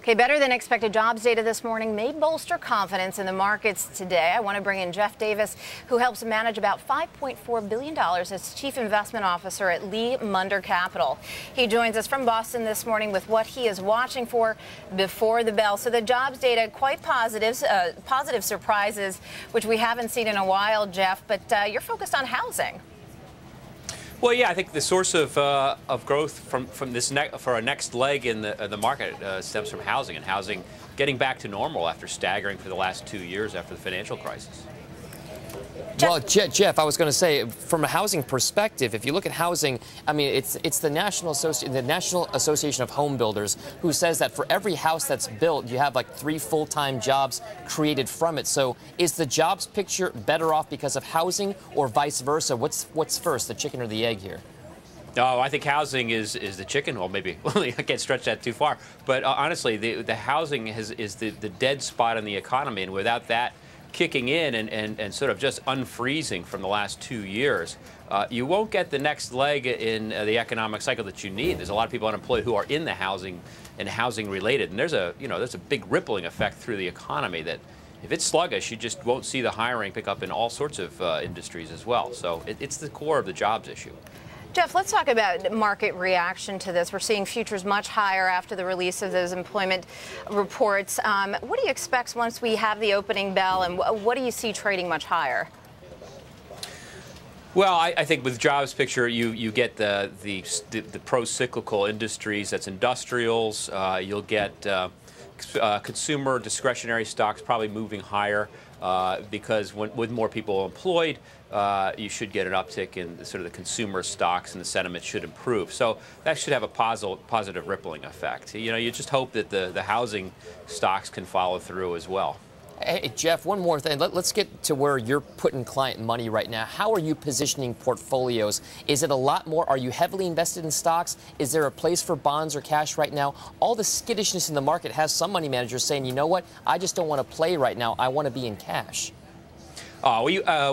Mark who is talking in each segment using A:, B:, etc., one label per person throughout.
A: Okay, better than expected jobs data this morning may bolster confidence in the markets today. I want to bring in Jeff Davis, who helps manage about $5.4 billion as Chief Investment Officer at Lee Munder Capital. He joins us from Boston this morning with what he is watching for before the bell. So the jobs data, quite positive surprises, which we haven't seen in a while, Jeff, but you're focused on housing.
B: Well, yeah, I think the source of growth from this for our next leg in the market stems from housing, and housing getting back to normal after staggering for the last 2 years after the financial crisis.
C: Well, Jeff, I was going to say, from a housing perspective, if you look at housing, I mean, it's the National Association of Home Builders who says that for every house that's built, you have like 3 full-time jobs created from it. So is the jobs picture better off because of housing or vice versa? What's first, the chicken or the egg here?
B: Oh, I think housing is the chicken. Well, maybe I can't stretch that too far. But honestly, the housing is the dead spot in the economy, and without that kicking in and sort of just unfreezing from the last 2 years, you won't get the next leg in the economic cycle that you need. There's a lot of people unemployed who are in the housing and housing related, and there's a big rippling effect through the economy that if it's sluggish, you just won't see the hiring pick up in all sorts of industries as well. So it's the core of the jobs issue.
A: Jeff, let's talk about market reaction to this. We're seeing futures much higher after the release of those employment reports. What do you expect once we have the opening bell, and what do you see trading much higher?
B: Well, I think with jobs picture, you get the pro-cyclical industries. That's industrials. You'll get consumer discretionary stocks probably moving higher because with more people employed, you should get an uptick in sort of the consumer stocks, and the sentiment should improve. So that should have a positive rippling effect. You just hope that the housing stocks can follow through as well.
C: Hey, Jeff, one more thing. Let's get to where you're putting client money right now. How are you positioning portfolios? Is it a lot more? Are you heavily invested in stocks? Is there a place for bonds or cash right now? All the skittishness in the market has some money managers saying, you know what, I just don't want to play right now. I want to be in cash.
B: Oh,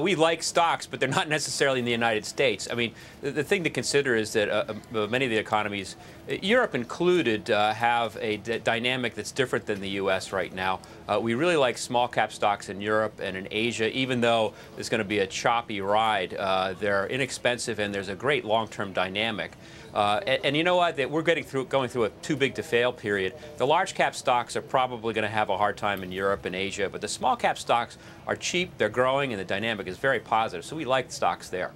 B: we like stocks, but they're not necessarily in the United States. I mean, the thing to consider is that many of the economies, Europe included, have a dynamic that's different than the U.S. right now. We really like small cap stocks in Europe and in Asia, even though there's going to be a choppy ride. They're inexpensive, and there's a great long-term dynamic. And you know what? We're going through a too big to fail period. The large cap stocks are probably going to have a hard time in Europe and Asia, but the small cap stocks are cheap, they're growing, and the dynamic is very positive. So we like stocks there.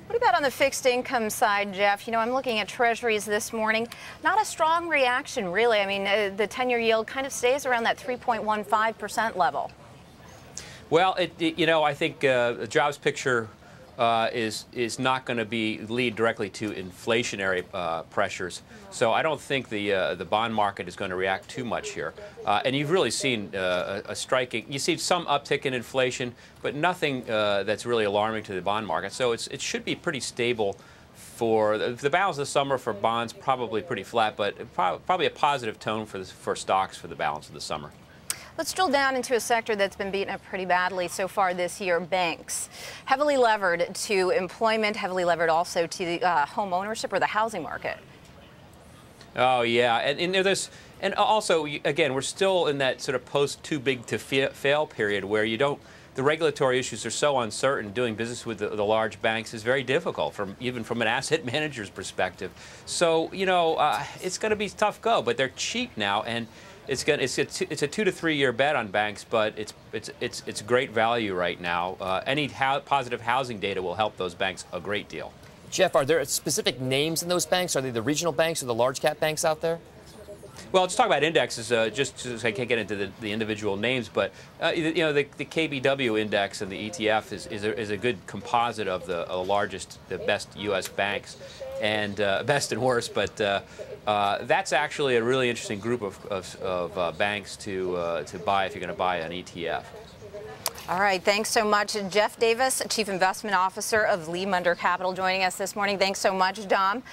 A: What about on the fixed income side, Jeff? I'm looking at treasuries this morning. Not a strong reaction, really. I mean, the 10-year yield kind of stays around that 3.15% level.
B: Well, I think the jobs picture is not going to lead directly to inflationary pressures. So I don't think the bond market is going to react too much here. And you've really seen you see some uptick in inflation, but nothing that's really alarming to the bond market. So it should be pretty stable for the balance of the summer. For bonds, probably pretty flat, but probably a positive tone for stocks for the balance of the summer.
A: Let's drill down into a sector that's been beaten up pretty badly so far this year, banks. Heavily levered to employment, heavily levered also to the home ownership or the housing market.
B: Oh, yeah. And also, again, we're still in that sort of post-too-big-to-fail period where the regulatory issues are so uncertain. Doing business with the large banks is very difficult, even from an asset manager's perspective. So, it's going to be a tough go, but they're cheap now, and it's a 2 to 3 year bet on banks, but it's great value right now. Any positive housing data will help those banks a great deal.
C: Jeff, are there specific names in those banks? Are they the regional banks or the large cap banks out there?
B: Well, let's talk about indexes. Just I can't get into the individual names, but the KBW index and the ETF is a good composite of the best U.S. banks, and best and worst. But that's actually a really interesting group of banks to buy if you're going to buy an ETF.
A: All right, thanks so much, Jeff Davis, Chief Investment Officer of Lee Munder Capital, joining us this morning. Thanks so much, Dom.